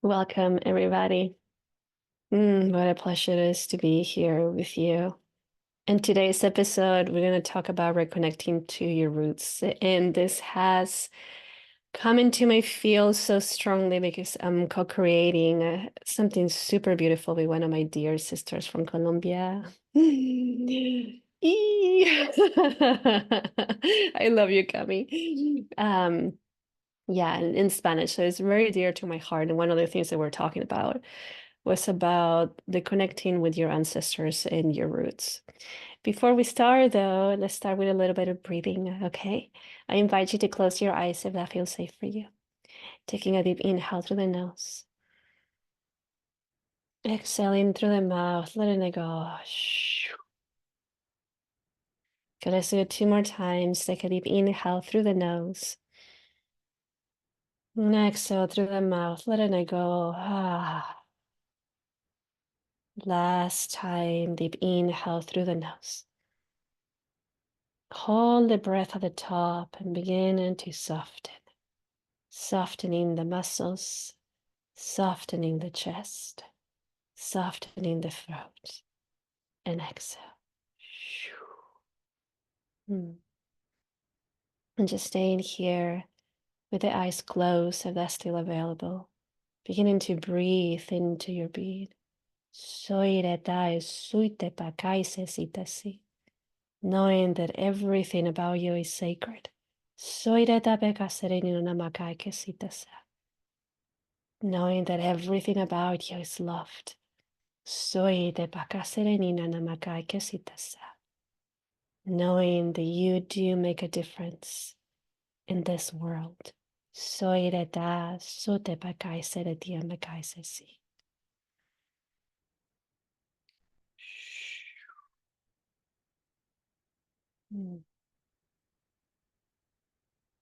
Welcome, everybody. What a pleasure it is to be here with you. In today's episode, we're going to talk about reconnecting to your roots. And this has come into my field so strongly because I'm co-creating something super beautiful with one of my dear sisters from Colombia. I love you, Cami. Yeah, in Spanish. So it's very dear to my heart. And one of the things that we're talking about was about the connecting with your ancestors and your roots. Before we start, though, let's start with a little bit of breathing, okay? I invite you to close your eyes if that feels safe for you. Taking a deep inhale through the nose. Exhaling through the mouth, letting it go. Okay, let's do it two more times. Take a deep inhale through the nose. And exhale through the mouth, letting it go. Last time, deep inhale through the nose. Hold the breath at the top and begin to soften. Softening the muscles, softening the chest, softening the throat. And exhale. And just staying here with the eyes closed if that's still available. Beginning to breathe into your being. Soireta suite pakaisesitasi. Knowing that everything about you is sacred. Soireta pekaserenino namakai kesitasa. Knowing that everything about you is loved. Soireta pekaserenino namakai kesitasa. Knowing that you do make a difference in this world. Soireta sote pakaiseretia makaisesi.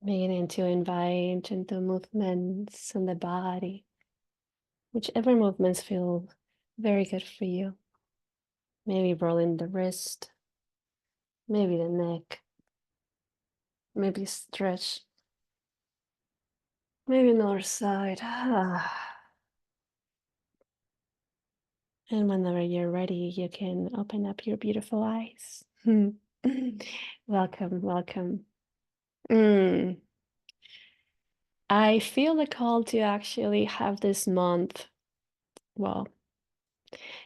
Beginning to invite gentle movements in the body, whichever movements feel very good for you. Maybe rolling the wrist, maybe the neck, maybe stretch, maybe another side. And whenever you're ready, you can open up your beautiful eyes. Welcome, welcome. I feel the call to actually have this month, well,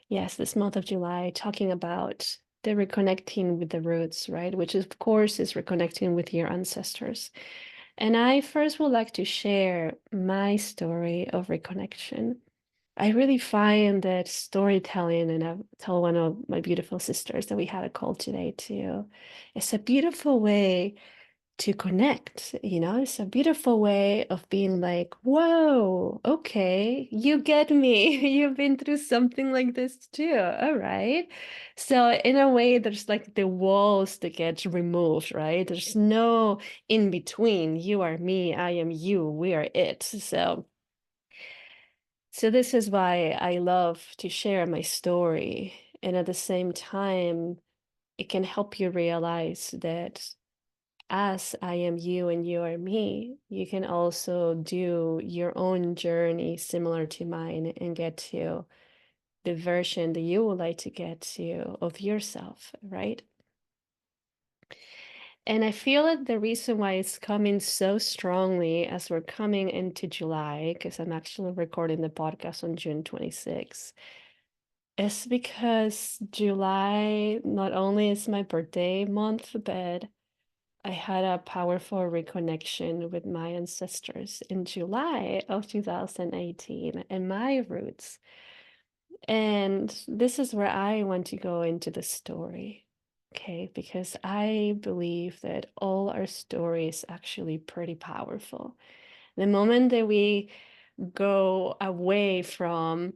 yes, this month of July, talking about the reconnecting with the roots, right? Which of course is reconnecting with your ancestors. And I first would like to share my story of reconnection. I really find that storytelling, and I've told one of my beautiful sisters that we had a call today too, it's a beautiful way to connect. It's a beautiful way of being like, whoa, okay, you get me. You've been through something like this too. All right. So in a way, there's like the walls that get removed, right? There's no in between. You are me, I am you, we are it. So this is why I love to share my story. And at the same time, it can help you realize that as I am you and you are me, you can also do your own journey similar to mine and get to the version that you would like to get to of yourself, right? And I feel that the reason why it's coming so strongly as we're coming into July, because I'm actually recording the podcast on June 26th, is because July not only is my birthday month, but I had a powerful reconnection with my ancestors in July of 2018 and my roots. And this is where I want to go into the story, okay? Because I believe that all our story is actually pretty powerful. The moment that we go away from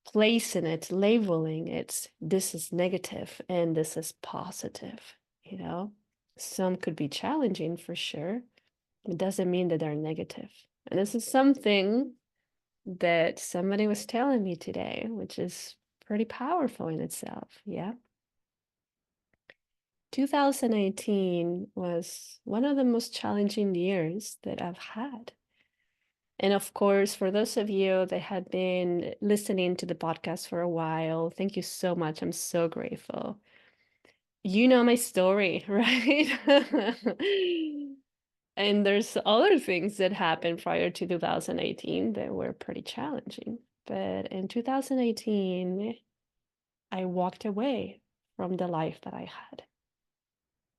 placing it, labeling it, this is negative and this is positive, you know? Some could be challenging for sure. It doesn't mean that they're negative. And this is something that somebody was telling me today, which is pretty powerful in itself. Yeah. 2018 was one of the most challenging years that I've had. And of course, for those of you that have been listening to the podcast for a while, thank you so much. I'm so grateful. You know my story, right? And there's other things that happened prior to 2018 that were pretty challenging. But in 2018, I walked away from the life that I had.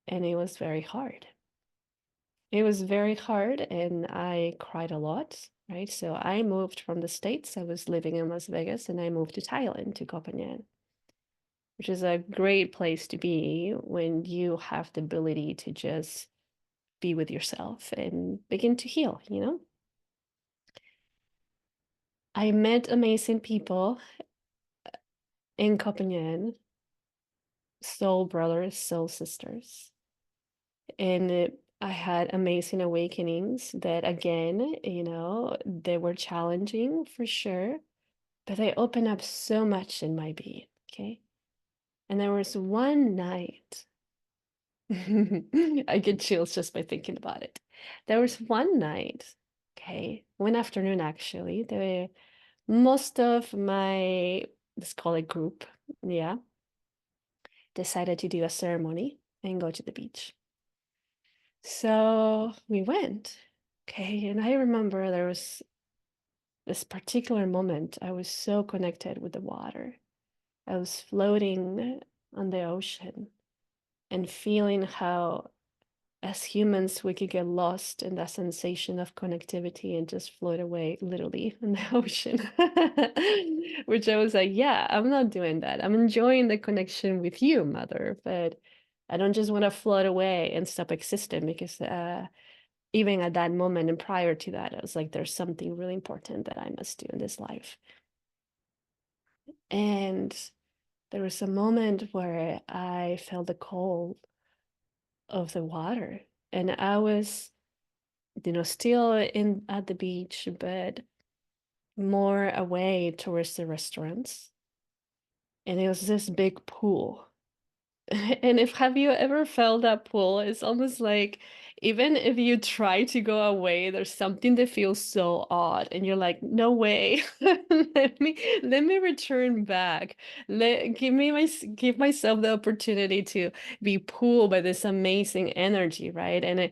And it was very hard. It was very hard, and I cried a lot, right? So I moved from the States. I was living in Las Vegas, and I moved to Thailand, to Koh Phangan, which is a great place to be when you have the ability to just be with yourself and begin to heal, you know? I met amazing people in Koh Phangan, soul brothers, soul sisters. And I had amazing awakenings that, again, they were challenging for sure, but they opened up so much in my being. Okay. And there was one night, I get chills just by thinking about it. There was one night, okay, one afternoon actually, most of my, let's call it group, yeah, decided to do a ceremony and go to the beach. So we went, okay, and I remember there was this particular moment I was so connected with the water. I was floating on the ocean and feeling how, as humans, we could get lost in that sensation of connectivity and just float away literally in the ocean. Which I was like, yeah, I'm not doing that. I'm enjoying the connection with you, mother, but I don't just want to float away and stop existing because even at that moment and prior to that, I was like, there's something really important that I must do in this life. And there was a moment where I felt the cold of the water, and I was, still in at the beach, but more away towards the restaurants. And it was this big pool. And if have you ever felt that pull? It's almost like even if you try to go away, there's something that feels so odd, and you're like, no way. Let me return back. Give myself the opportunity to be pulled by this amazing energy, right? And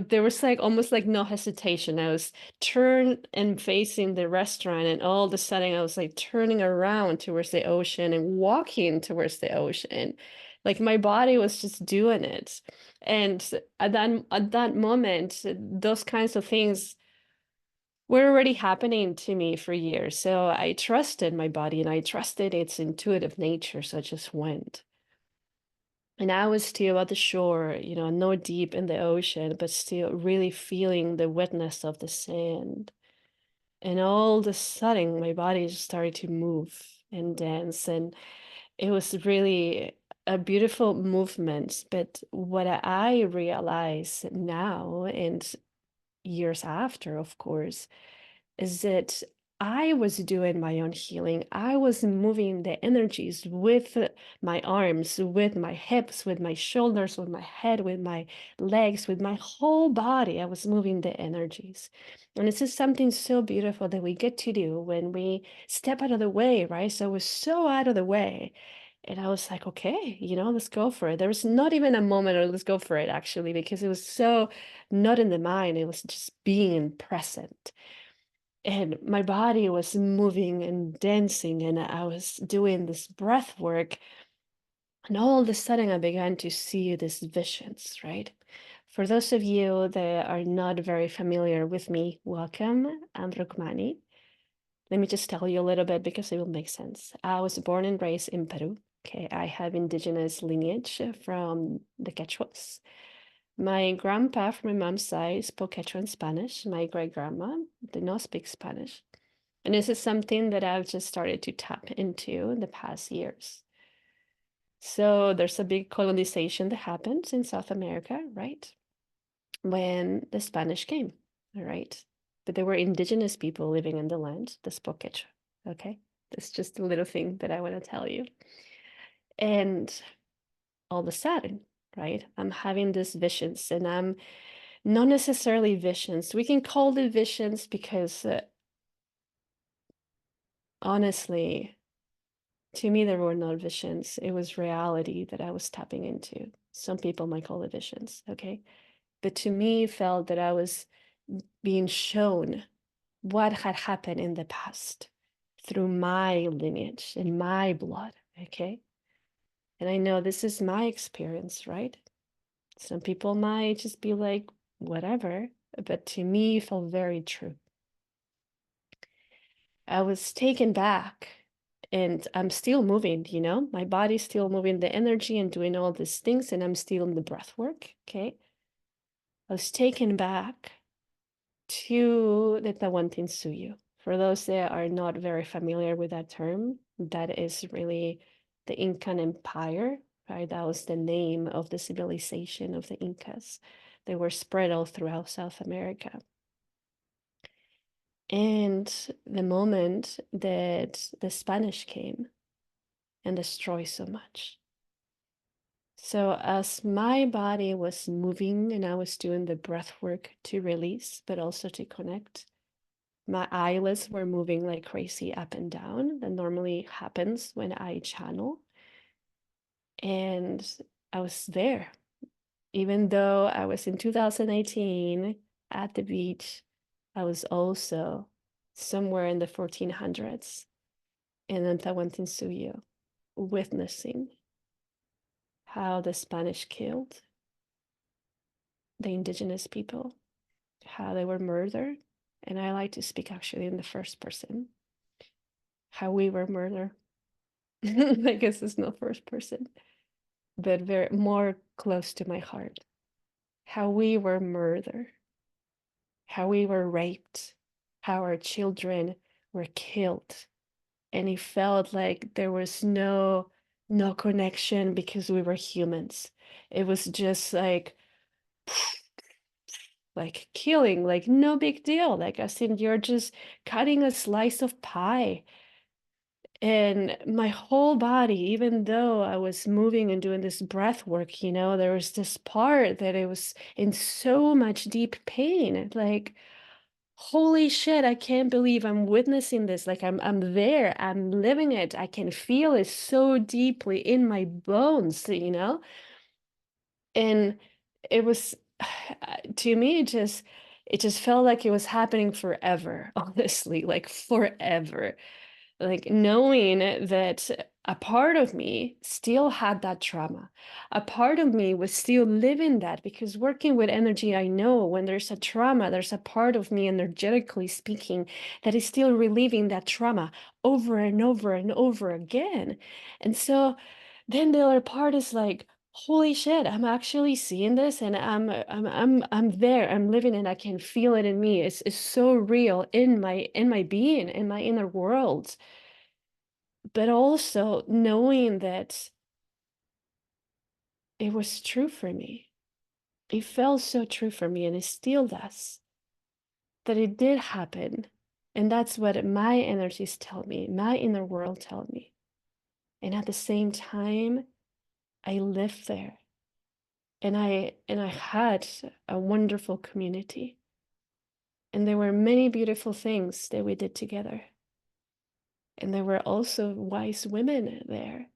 there was like almost like no hesitation. I was turned and facing the restaurant, and all of a sudden I was like turning around towards the ocean and walking towards the ocean, like my body was just doing it. And at that moment, those kinds of things were already happening to me for years. So I trusted my body and I trusted its intuitive nature. So I just went. And I was still at the shore, not deep in the ocean, but still really feeling the wetness of the sand. And all of a sudden, my body just started to move and dance. And it was really a beautiful movement. But what I realize now and years after, of course, is that I was doing my own healing. I was moving the energies with my arms, with my hips, with my shoulders, with my head, with my legs, with my whole body. I was moving the energies. And this is something so beautiful that we get to do when we step out of the way, right? So it was so out of the way. And I was like, okay, let's go for it. There was not even a moment of let's go for it, actually, because it was so not in the mind. It was just being present, and my body was moving and dancing, and I was doing this breath work, and all of a sudden I began to see these visions, right? For those of you that are not very familiar with me, welcome. I'm Rukmani. Let me just tell you a little bit because it will make sense. I was born and raised in Peru. Okay, I have indigenous lineage from the Quechuas. My grandpa from my mom's side spoke Quechua and Spanish. My great grandma did not speak Spanish. And this is something that I've just started to tap into in the past years. So there's a big colonization that happened in South America, right? When the Spanish came, all right? But there were indigenous people living in the land that spoke Quechua, okay? That's just a little thing that I want to tell you. And all of a sudden, right, I'm having these visions, and I'm not necessarily visions. We can call it visions because honestly, to me, there were not visions. It was reality that I was tapping into. Some people might call it visions, okay? But to me, it felt that I was being shown what had happened in the past through my lineage and my blood, okay? And I know this is my experience, right? Some people might just be like, whatever, but to me, it felt very true. I was taken back and I'm still moving, you know, my body's still moving the energy and doing all these things, and I'm still in the breath work, okay? I was taken back to the Tawantinsuyu. For those that are not very familiar with that term, that is really the Incan Empire, right? That was the name of the civilization of the Incas. They were spread all throughout South America. And the moment that the Spanish came and destroyed so much. So as my body was moving and I was doing the breath work to release, but also to connect, my eyelids were moving like crazy up and down. That normally happens when I channel. And I was there, even though I was in 2018 at the beach. I was also somewhere in the 1400s in Tawantinsuyo, witnessing how the Spanish killed the indigenous people, how they were murdered. And I like to speak actually in the first person, how we were murdered. I guess it's not first person, but very more close to my heart. How we were murdered, how we were raped, how our children were killed. And it felt like there was no connection because we were humans. It was just like killing, like no big deal. Like as in you're just cutting a slice of pie. And my whole body, even though I was moving and doing this breath work, you know, there was this part that it was in so much deep pain. Like, holy shit, I can't believe I'm witnessing this. Like I'm there, I'm living it. I can feel it so deeply in my bones, you know? And it was to me it just felt like it was happening forever, honestly, like forever, like knowing that a part of me still had that trauma. A part of me was still living that, because working with energy, I know when there's a trauma, there's a part of me, energetically speaking, that is still reliving that trauma over and over and over again. And so then the other part is like, holy shit, I'm actually seeing this, and I'm there, I'm living it, I can feel it in me. It's so real in my being, in my inner world. But also knowing that it was true for me. It felt so true for me, and it still does. That it did happen. And that's what my energies tell me, my inner world tell me. And at the same time, I lived there. And I had a wonderful community. And there were many beautiful things that we did together. And there were also wise women there,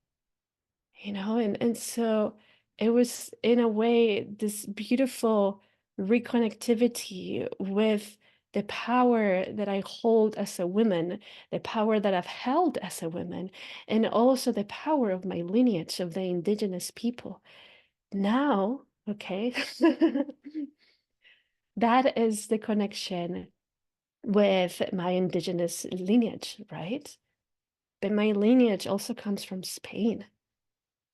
you know, and so it was in a way this beautiful reconnectivity with the power that I hold as a woman, the power that I've held as a woman, and also the power of my lineage of the indigenous people. Now, okay, that is the connection with my indigenous lineage, right? But my lineage also comes from Spain.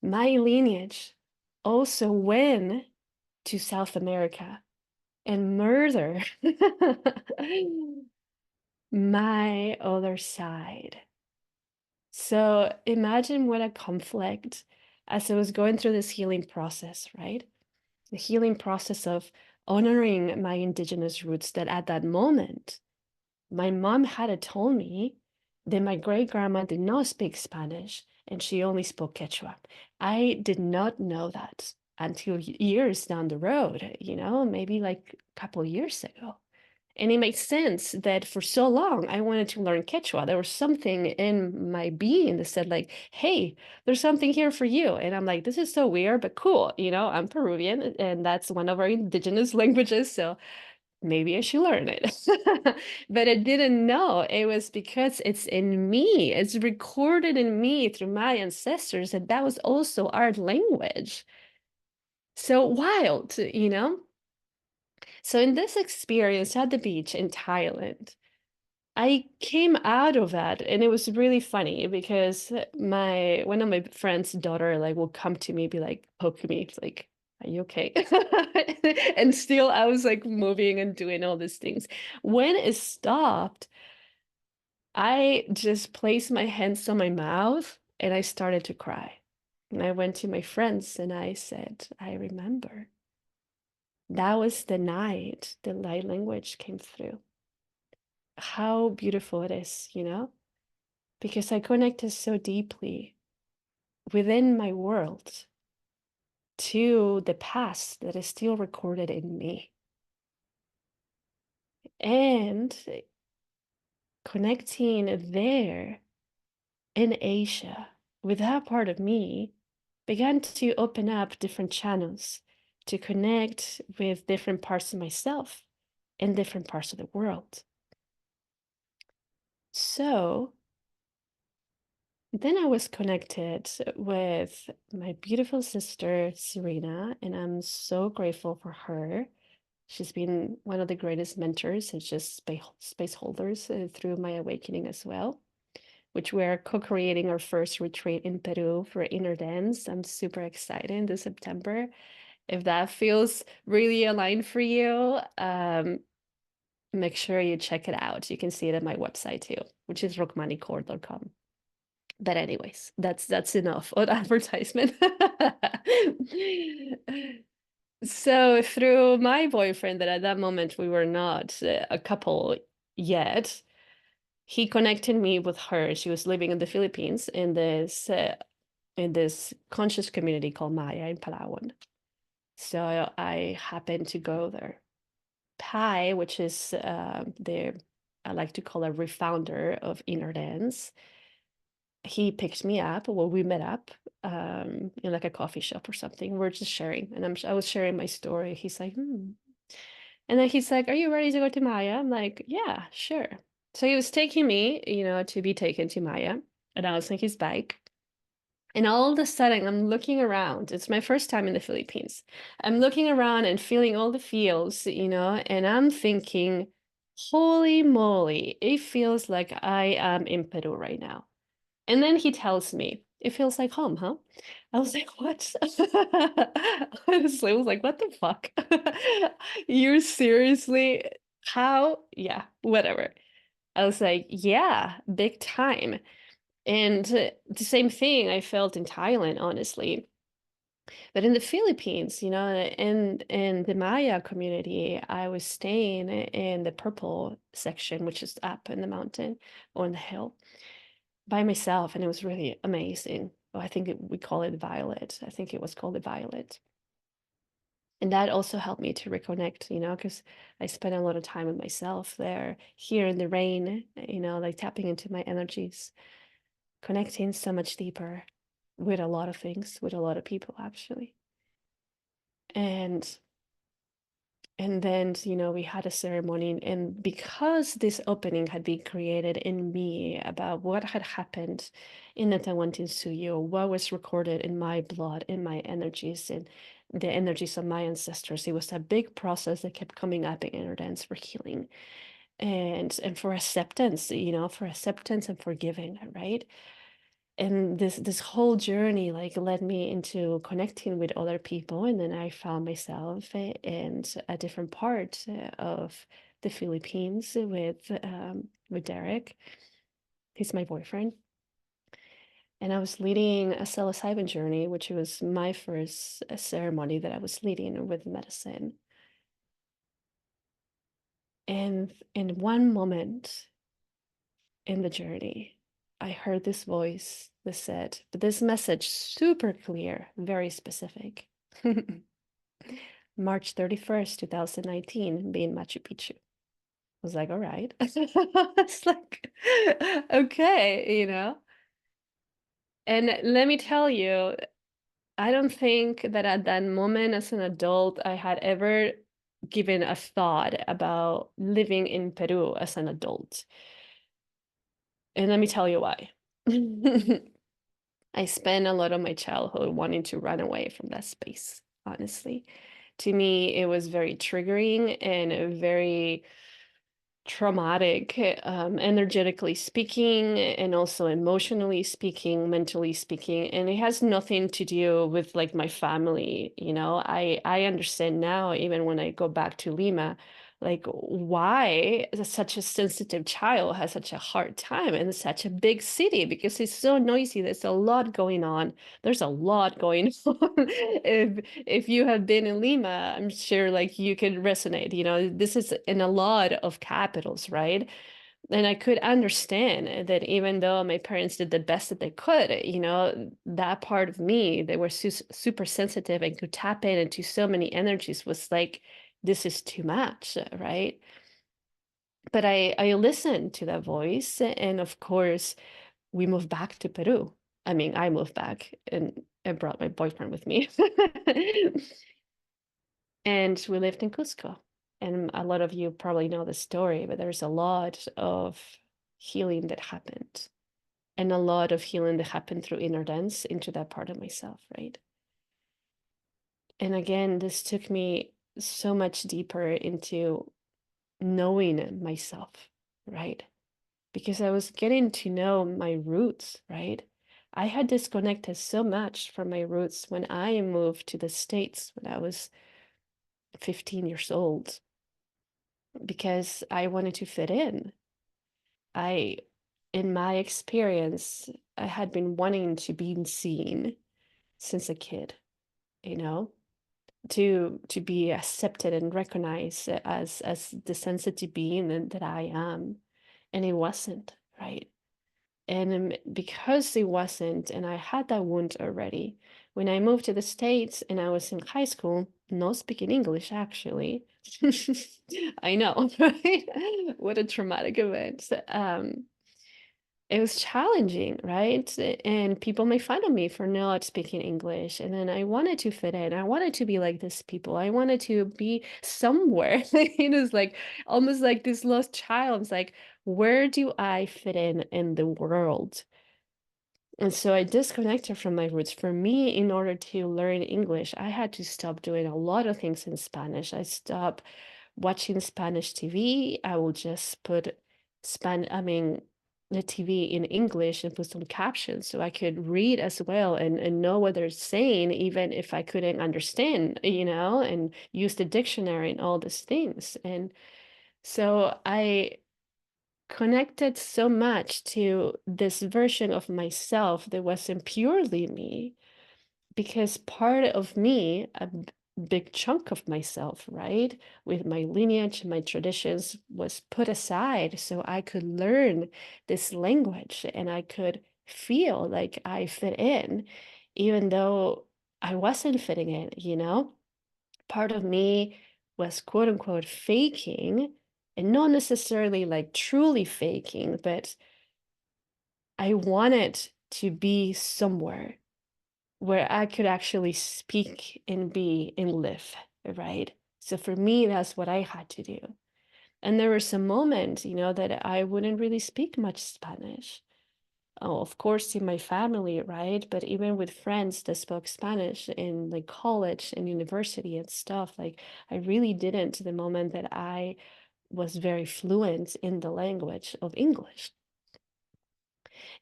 My lineage also went to South America and murder my other side. So imagine what a conflict as I was going through this healing process, right? The healing process of honoring my indigenous roots, that at that moment, my mom had told me that my great grandma did not speak Spanish and she only spoke Quechua. I did not know that. until years down the road, maybe like a couple of years ago. And it made sense that for so long I wanted to learn Quechua. There was something in my being that said, like, hey, there's something here for you. And I'm like, this is so weird, but cool. I'm Peruvian, and that's one of our indigenous languages. So maybe I should learn it. But I didn't know it was because it's in me. It's recorded in me through my ancestors, and that was also our language. So wild. So in this experience at the beach in Thailand, I came out of that, and it was really funny because my one of my friends' daughter like will come to me, be like, poke me, it's like, are you okay? And still I was like moving and doing all these things. When it stopped, I just placed my hands on my mouth and I started to cry. And I went to my friends and I said, I remember. That was the night the light language came through. How beautiful it is. Because I connected so deeply within my world to the past that is still recorded in me. And connecting there in Asia with that part of me began to open up different channels to connect with different parts of myself in different parts of the world. So then I was connected with my beautiful sister, Serena, and I'm so grateful for her. She's been one of the greatest mentors and just space holders through my awakening as well, which we're co-creating our first retreat in Peru for inner dance. I'm super excited this September. If that feels really aligned for you, make sure you check it out. You can see it at my website too, which is rukmanicore.com. But anyways, that's enough on advertisement. So through my boyfriend, that at that moment we were not a couple yet, he connected me with her. She was living in the Philippines in this conscious community called Maya in Palawan. So I happened to go there. Pai, which is the I like to call a refounder of inner dance, he picked me up. Well, we met up in like a coffee shop or something. We're just sharing, and I was sharing my story. He's like, hmm. And then he's like, are you ready to go to Maya? I'm like, yeah, sure. So he was taking me, to be taken to Maya, and I was on his bike. And all of a sudden, I'm looking around. It's my first time in the Philippines. I'm looking around and feeling all the feels, and I'm thinking, holy moly, it feels like I am in Peru right now. And then he tells me, it feels like home, huh? I was like, what? Honestly, I was like, what the fuck? You're seriously, how? Yeah, whatever. I was like, yeah, big time. And the same thing I felt in Thailand, honestly. But in the Philippines, in the Maya community, I was staying in the purple section, which is up in the mountain or in the hill by myself, and it was really amazing. Well, I think we call it violet. I think it was called the violet. And that also helped me to reconnect, because I spent a lot of time with myself there, here in the rain, like tapping into my energies, connecting so much deeper with a lot of things, with a lot of people, actually. And And then, we had a ceremony, and because this opening had been created in me about what had happened in the Suyo, what was recorded in my blood, in my energies, and the energies of my ancestors, it was a big process that kept coming up in inner dance for healing and for acceptance, for acceptance and forgiving, right? And this whole journey like led me into connecting with other people, and then I found myself in a different part of the Philippines with Derek. He's my boyfriend, and I was leading a psilocybin journey, which was my first ceremony that I was leading with medicine. And in one moment in the journey, I heard this voice that said, but this message super clear, very specific. March 31st, 2019, being Machu Picchu. I was like, all right. It's like, okay, And let me tell you, I don't think that at that moment as an adult, I had ever given a thought about living in Peru as an adult. And let me tell you why. I spent a lot of my childhood wanting to run away from that space, honestly. To me, it was very triggering and very traumatic, energetically speaking, and also emotionally speaking, mentally speaking. And it has nothing to do with like my family, I understand now, even when I go back to Lima, like why such a sensitive child has such a hard time in such a big city, because it's so noisy. There's a lot going on. There's a lot going on. If you have been in Lima, I'm sure like you could resonate. This is in a lot of capitals, right? And I could understand that even though my parents did the best that they could, that part of me, they were super sensitive and could tap in into so many energies, was like, this is too much, right? But I listened to that voice, and of course, we moved back to Peru. I mean, I moved back and I brought my boyfriend with me. And we lived in Cusco. And a lot of you probably know the story, but there's a lot of healing that happened, and a lot of healing that happened through inner dance into that part of myself, right? And again, this took me so much deeper into knowing myself, right? Because I was getting to know my roots, right? I had disconnected so much from my roots when I moved to the States when I was 15 years old, because I wanted to fit in. I, in my experience, I had been wanting to be seen since a kid, you know, to be accepted and recognized as the sensitive being that I am. And it wasn't, right? And because it wasn't, and I had that wound already, when I moved to the States and I was in high school, not speaking English actually. I know, right? What a traumatic event. It was challenging, right? And people made fun of me for not speaking English. And then I wanted to fit in. I wanted to be like these people. I wanted to be somewhere. It was like almost like this lost child. It's like, where do I fit in the world? And so I disconnected from my roots. For me, in order to learn English, I had to stop doing a lot of things in Spanish. I stopped watching Spanish TV. I will just put the TV in English and put some captions so I could read as well and know what they're saying, even if I couldn't understand, and use the dictionary and all these things. And so I connected so much to this version of myself that wasn't purely me, because part of me, big chunk of myself, right, with my lineage and my traditions, was put aside so I could learn this language and I could feel like I fit in, even though I wasn't fitting in. Part of me was quote unquote faking, and not necessarily like truly faking, but I wanted to be somewhere where I could actually speak and be and live, right? So for me, that's what I had to do. And there were some moments, that I wouldn't really speak much Spanish. Oh, of course, in my family, right? But even with friends that spoke Spanish in like college and university and stuff, like I really didn't the moment that I was very fluent in the language of English.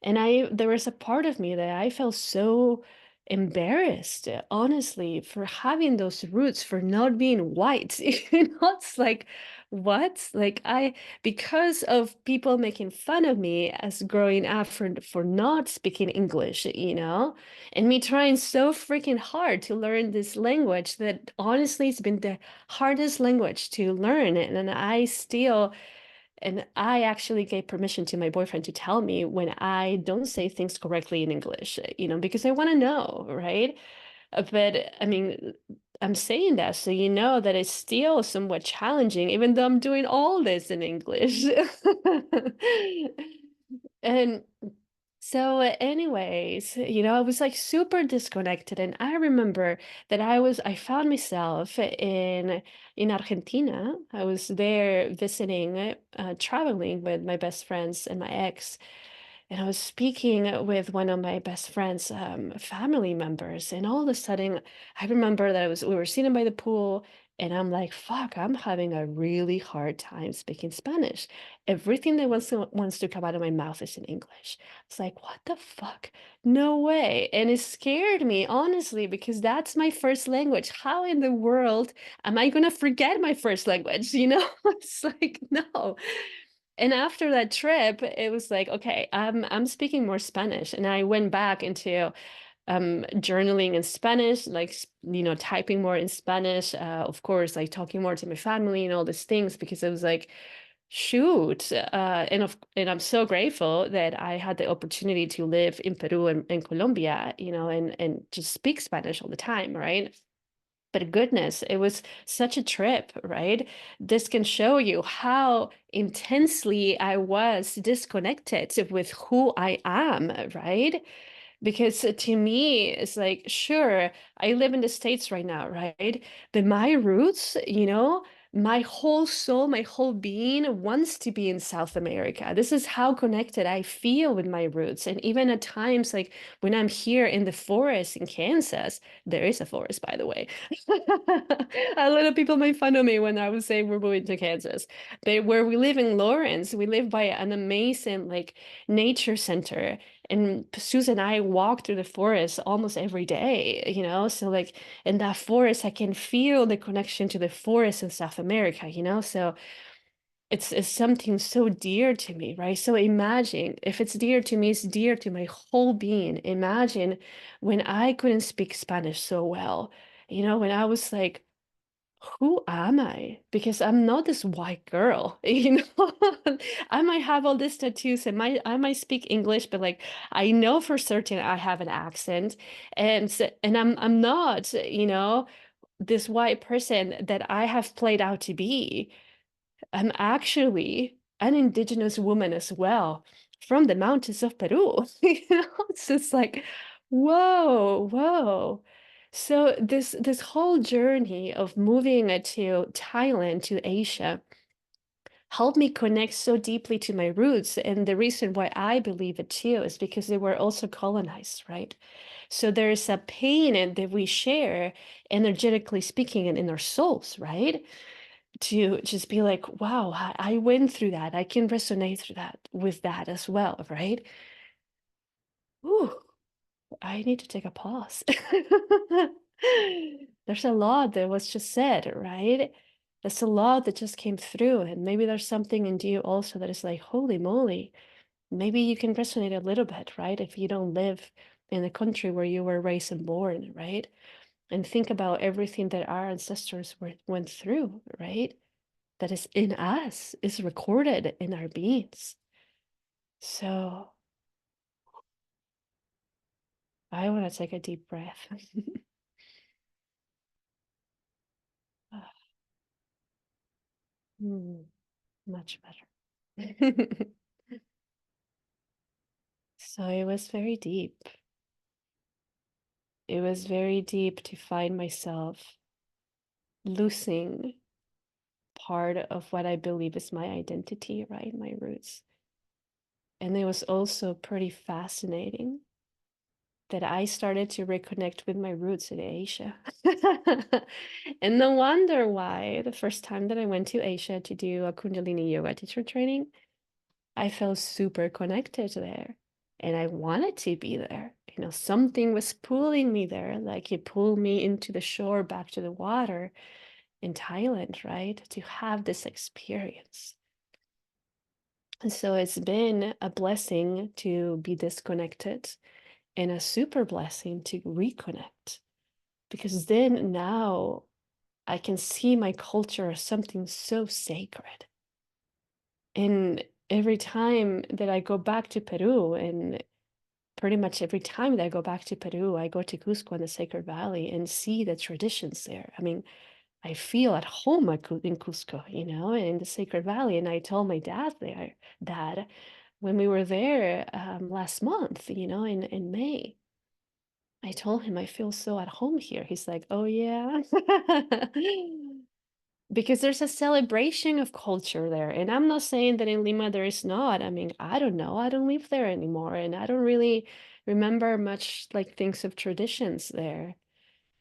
And there was a part of me that I felt so embarrassed, honestly, for having those roots, for not being white. It's like, what? Like because of people making fun of me as growing up for not speaking English, and me trying so freaking hard to learn this language that honestly it's been the hardest language to learn. And I actually gave permission to my boyfriend to tell me when I don't say things correctly in English, because I want to know, right? But I mean, I'm saying that so you know that it's still somewhat challenging, even though I'm doing all this in English. And so, anyways, I was like super disconnected, and I remember that I found myself in Argentina. I was there visiting, traveling with my best friends and my ex, and I was speaking with one of my best friends' family members, and all of a sudden, I remember that we were sitting by the pool, and I'm like, "Fuck, I'm having a really hard time speaking Spanish. Everything that wants to come out of my mouth is in English." It's like, what the fuck? No way. And it scared me, honestly, because that's my first language. How in the world am I gonna forget my first language? It's like, no. And after that trip, it was like, okay, I'm speaking more Spanish. And I went back into journaling in Spanish, like typing more in Spanish, of course, like talking more to my family and all these things, because it was like, shoot, and I'm so grateful that I had the opportunity to live in Peru and Colombia, and just speak Spanish all the time, right? But goodness, it was such a trip, right? This can show you how intensely I was disconnected with who I am, right? Because to me, it's like, sure, I live in the States right now, right? But my roots, my whole soul, my whole being wants to be in South America. This is how connected I feel with my roots. And even at times, like when I'm here in the forest in Kansas, there is a forest, by the way. A lot of people make fun of me when I would say we're moving to Kansas. But where we live in Lawrence, we live by an amazing like nature center, and Susan and I walk through the forest almost every day, so like in that forest I can feel the connection to the forest in South America, so it's something so dear to me, right? So imagine if it's dear to me, it's dear to my whole being. Imagine when I couldn't speak Spanish so well, when I was like, who am I? Because I'm not this white girl, I might have all these tattoos and I might speak English, but like I know for certain I have an accent, and I'm not, this white person that I have played out to be. I'm actually an indigenous woman as well from the mountains of Peru. It's just like, whoa, whoa. So this whole journey of moving to Thailand, to Asia, helped me connect so deeply to my roots. And the reason why I believe it too is because they were also colonized, right? So there's a pain that we share, energetically speaking, and in our souls, right? To just be like, wow, I went through that. I can resonate through that with that as well, right? Ooh, I need to take a pause. There's a lot that was just said, right? There's a lot that just came through, and maybe there's something in you also that is like, holy moly, maybe you can resonate a little bit, right? If you don't live in the country where you were raised and born, right? And think about everything that our ancestors went through, right? That is in us, is recorded in our beings. So I want to take a deep breath. Mm, much better. So it was very deep. It was very deep to find myself losing part of what I believe is my identity, right? My roots. And it was also pretty fascinating that I started to reconnect with my roots in Asia. And no wonder why the first time that I went to Asia to do a Kundalini yoga teacher training, I felt super connected there. And I wanted to be there. Something was pulling me there, like it pulled me into the shore, back to the water in Thailand, right? To have this experience. And so it's been a blessing to be disconnected and a super blessing to reconnect, because then now I can see my culture as something so sacred. And every time that I go back to Peru, and pretty much every time that I go back to Peru, I go to Cusco and the Sacred Valley and see the traditions there. I mean, I feel at home in Cusco, and in the Sacred Valley. And I told my dad, when we were there last month, in May, I told him I feel so at home here. He's like, oh, yeah. Because there's a celebration of culture there. And I'm not saying that in Lima there is not. I mean, I don't know. I don't live there anymore. And I don't really remember much like things of traditions there.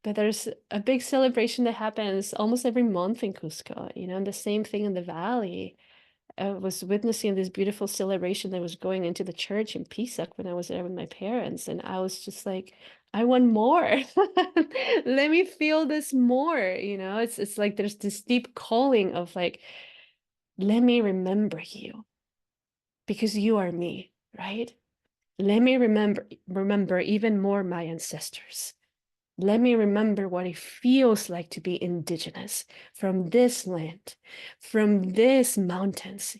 But there's a big celebration that happens almost every month in Cusco, and the same thing in the valley. I was witnessing this beautiful celebration that was going into the church in Pisac when I was there with my parents, and I was just like, I want more. Let me feel this more, It's like there's this deep calling of like, let me remember you because you are me, right? Let me remember even more my ancestors. Let me remember what it feels like to be indigenous from this land, from these mountains.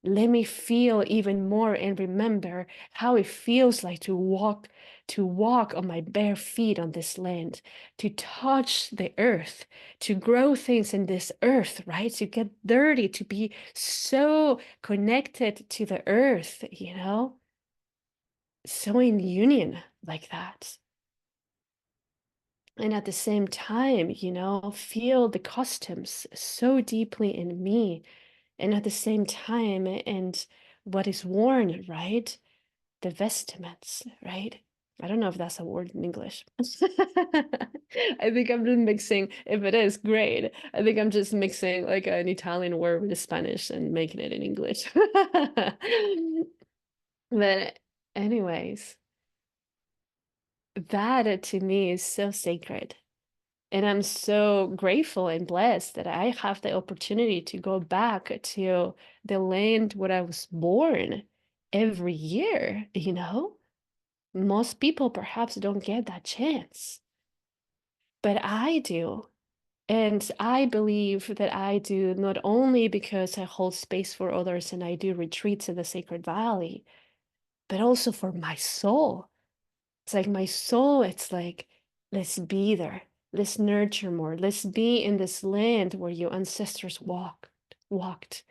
Let me feel even more and remember how it feels like to walk on my bare feet on this land, to touch the earth, to grow things in this earth, right? To get dirty, to be so connected to the earth, so in union like that. And at the same time, feel the customs so deeply in me. And at the same time, and what is worn, right? The vestments, right? I don't know if that's a word in English. I think I'm just mixing, if it is, great. I think I'm just mixing like an Italian word with a Spanish and making it in English. But anyways, that to me is so sacred. And I'm so grateful and blessed that I have the opportunity to go back to the land where I was born every year. Most people perhaps don't get that chance, but I do. And I believe that I do not only because I hold space for others and I do retreats in the Sacred Valley, but also for my soul. It's like my soul, it's like, let's be there. Let's nurture more. Let's be in this land where your ancestors walked.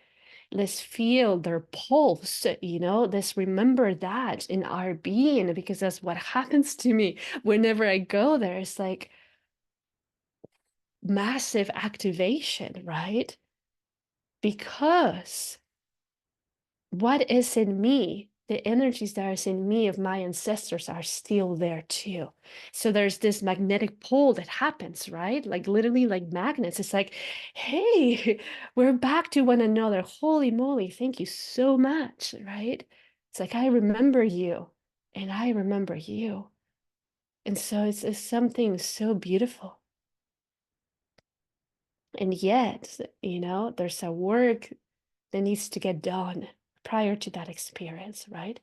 Let's feel their pulse. Let's remember that in our being, because that's what happens to me whenever I go there. It's like massive activation, right? Because what is in me, the energies that is in me of my ancestors are still there too. So there's this magnetic pull that happens, right? Like literally like magnets. It's like, hey, we're back to one another. Holy moly, thank you so much, right? It's like, I remember you and I remember you. And so it's something so beautiful. And yet, there's a work that needs to get done prior to that experience, right?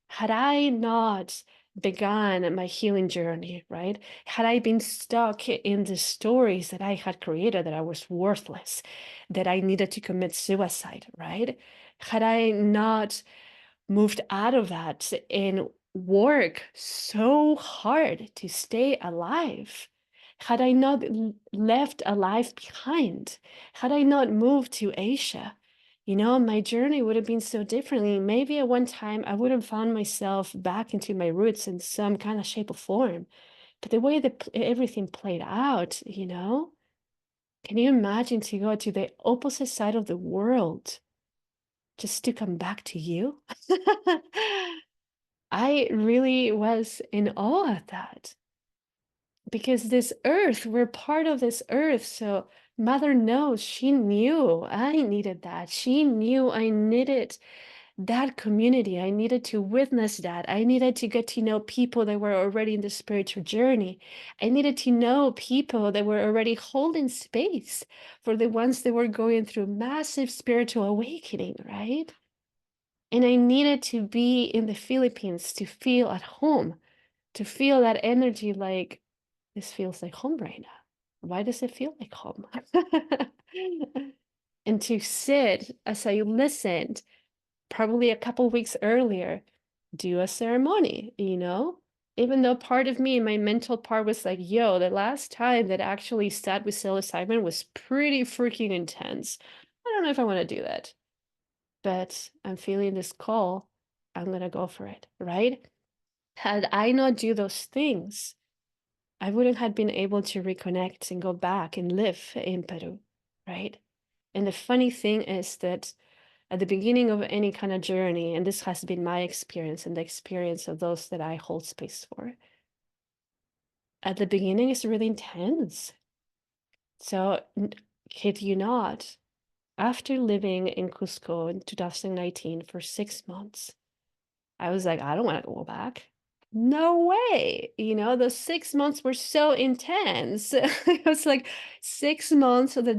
Had I not begun my healing journey, right? Had I been stuck in the stories that I had created that I was worthless, that I needed to commit suicide, right? Had I not moved out of that and work so hard to stay alive, had I not left a life behind, had I not moved to Asia, my journey would have been so differently. Maybe at one time I would have found myself back into my roots in some kind of shape or form. But the way that everything played out, can you imagine to go to the opposite side of the world just to come back to you? I really was in awe at that. Because this earth, we're part of this earth. So Mother knows, she knew I needed that. She knew I needed that community. I needed to witness that. I needed to get to know people that were already in the spiritual journey. I needed to know people that were already holding space for the ones that were going through massive spiritual awakening, right? And I needed to be in the Philippines to feel at home, to feel that energy like, this feels like home right now. Why does it feel like home? And to sit as I listened, probably a couple weeks earlier, do a ceremony, you know? Even though part of me, my mental part was like, yo, the last time that I actually sat with psilocybin was pretty freaking intense. I don't know if I want to do that, but I'm feeling this call. I'm gonna go for it, right? Had I not do those things, I wouldn't have been able to reconnect and go back and live in Peru, right? And the funny thing is that at the beginning of any kind of journey, and this has been my experience and the experience of those that I hold space for, at the beginning it's really intense. So, kid you not, after living in Cusco in 2019 for 6 months, I was like, I don't want to go back. No way. You know, those 6 months were so intense. It was like 6 months of the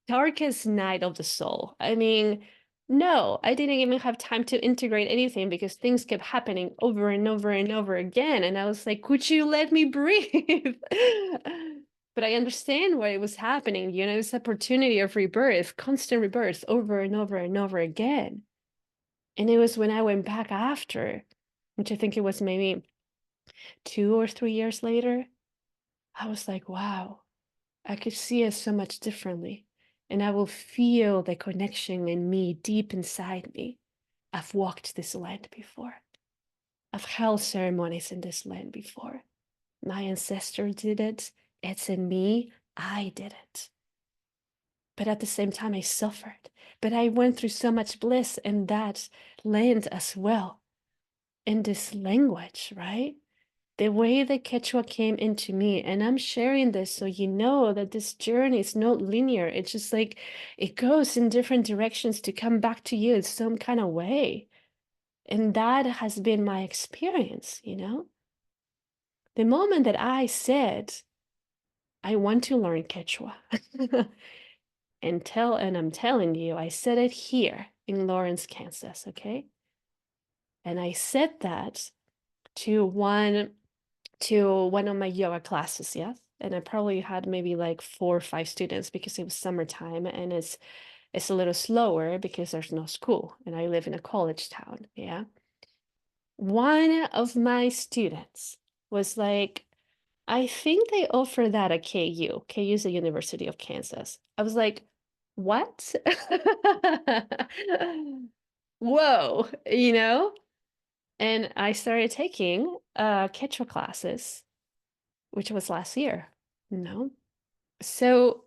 darkest night of the soul. I mean, no, I didn't even have time to integrate anything because things kept happening over and over and over again. And I was like, could you let me breathe? But I understand why it was happening. You know, this opportunity of rebirth, constant rebirth over and over and over again. And it was when I went back after, which I think it was maybe 2 or 3 years later, I was like, wow, I could see it so much differently. And I will feel the connection in me deep inside me. I've walked this land before. I've held ceremonies in this land before. My ancestor did it. It's in me. I did it. But at the same time, I suffered. But I went through so much bliss in that land as well, in this language, right? The way that Quechua came into me, and I'm sharing this so you know that this journey is not linear. It's just like it goes in different directions to come back to you in some kind of way. And that has been my experience, you know? The moment that I said, I want to learn Quechua, and I'm telling you, I said it here in Lawrence, Kansas, okay? And I said that to one of my yoga classes, yes. And I probably had maybe like 4 or 5 students because it was summertime and it's a little slower because there's no school and I live in a college town. Yeah. One of my students was like, I think they offer that at KU. KU is the University of Kansas. I was like, what? Whoa, you know? And I started taking Quechua classes, which was last year, you know? So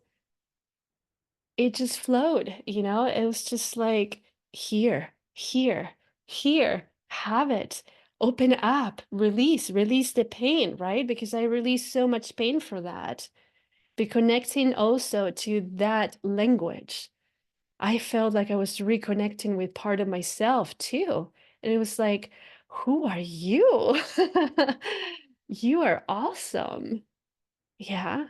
it just flowed, you know? It was just like, here, here, here, have it. Open up, release the pain, right? Because I released so much pain for that. Be connecting also to that language. I felt like I was reconnecting with part of myself too. And it was like, who are you? You are awesome. Yeah.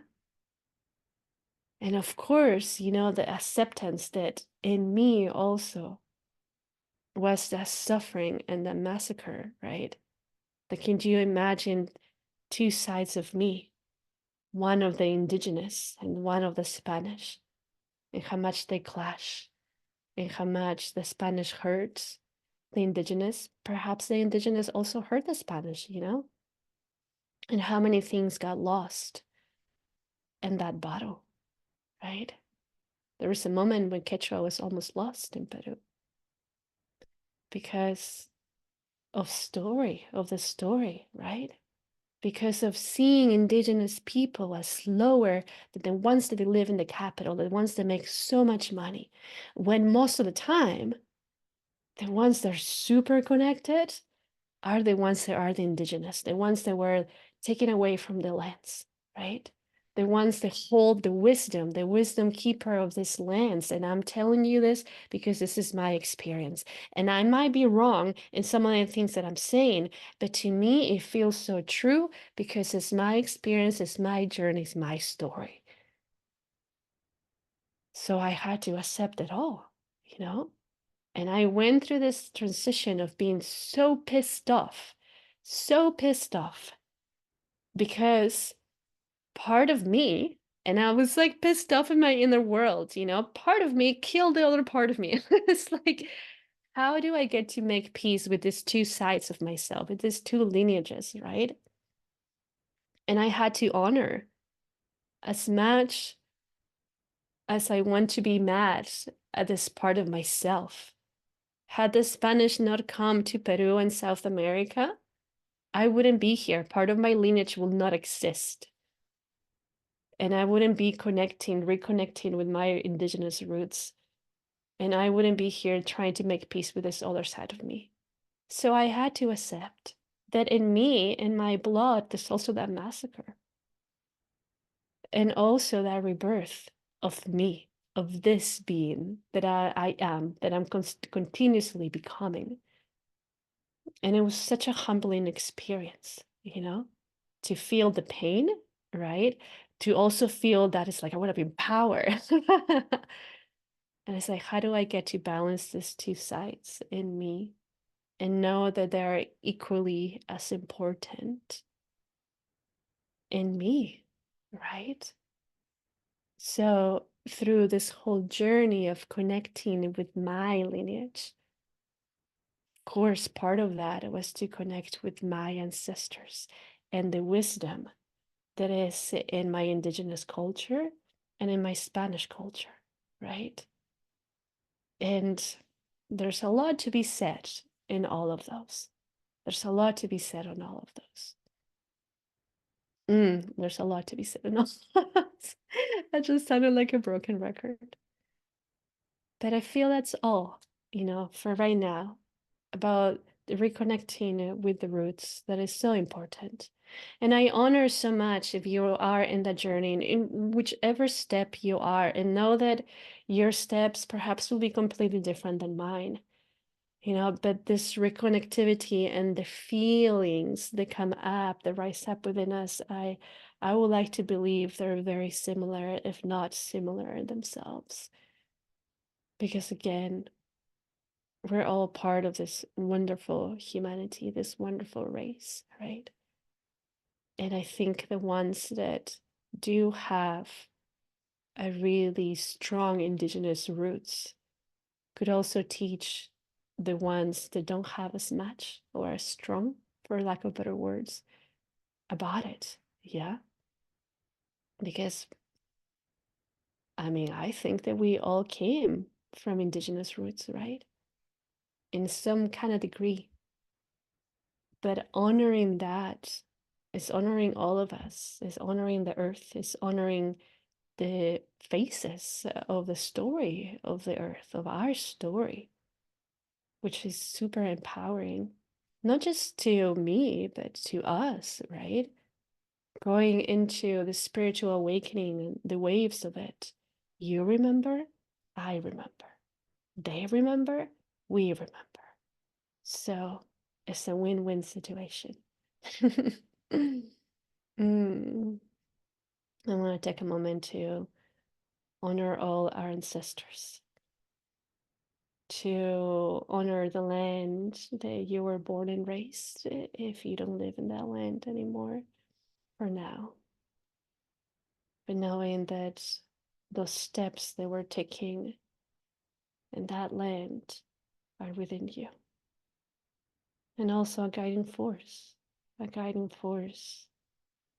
And of course, you know, the acceptance that in me also was that suffering and that massacre, right? Like, can you imagine two sides of me? One of the indigenous and one of the Spanish, and how much they clash, and how much the Spanish hurts the indigenous. Perhaps the indigenous also hurt the Spanish, you know? And how many things got lost in that battle, right? There was a moment when Quechua was almost lost in Peru because of the story, right? Because of seeing indigenous people as lower than the ones that live in the capital, the ones that make so much money, when most of the time, the ones that are super connected are the ones that are the indigenous, the ones that were taken away from the lands, right? The ones that hold the wisdom keeper of these lands. And I'm telling you this because this is my experience. And I might be wrong in some of the things that I'm saying, but to me, it feels so true because it's my experience, it's my journey, it's my story. So I had to accept it all, you know? And I went through this transition of being so pissed off because part of me, and I was like pissed off in my inner world, you know, part of me killed the other part of me. It's like, how do I get to make peace with these two sides of myself, with these two lineages, right? And I had to honor as much as I want to be mad at this part of myself. Had the Spanish not come to Peru and South America, I wouldn't be here. Part of my lineage will not exist. And I wouldn't be reconnecting with my indigenous roots. And I wouldn't be here trying to make peace with this other side of me. So I had to accept that in me, in my blood, there's also that massacre. And also that rebirth of me, of this being that I am, that I'm continuously becoming. And it was such a humbling experience, to feel the pain, right? To also feel that it's like I want to be in power. And it's like, how do I get to balance these two sides in me and know that they're equally as important in me, right? So, through this whole journey of connecting with my lineage, of course, part of that was to connect with my ancestors and the wisdom that is in my indigenous culture and in my Spanish culture, right? And there's a lot to be said in all of those. There's a lot to be said on all of those. There's a lot to be said on all of those. That just sounded like a broken record. But I feel that's all, for right now, about the reconnecting with the roots that is so important. And I honor so much if you are in that journey, in whichever step you are, and know that your steps perhaps will be completely different than mine. But this reconnectivity and the feelings that come up, that rise up within us, I would like to believe they're very similar, if not similar in themselves. Because again, we're all part of this wonderful humanity, this wonderful race, right? And I think the ones that do have a really strong indigenous roots could also teach the ones that don't have as much or as strong, for lack of better words, about it. Yeah. Because I think that we all came from indigenous roots, right? In some kind of degree. But honoring that is honoring all of us, is honoring the earth, is honoring the faces of the story of the earth, of our story, which is super empowering, not just to me, but to us, right? Going into the spiritual awakening and the waves of it. You remember, I remember. They remember, we remember. So it's a win-win situation. Mm. I want to take a moment to honor all our ancestors, to honor the land that you were born and raised, if you don't live in that land anymore for now. But knowing that those steps that we're taking in that land are within you. And also a guiding force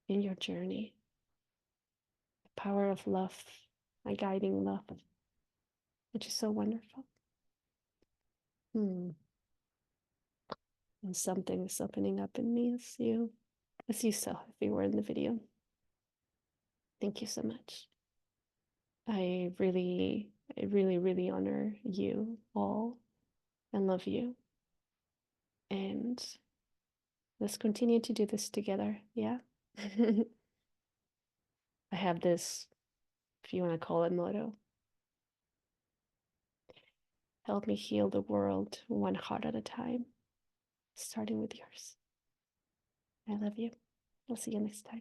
in your journey. The power of love, a guiding love, which is so wonderful. And something is opening up in me as you saw if you were in the video. Thank you so much. I really, really honor you all and love you. And let's continue to do this together. Yeah. I have this, if you want to call it, motto. Help me heal the world one heart at a time, starting with yours. I love you. I'll see you next time.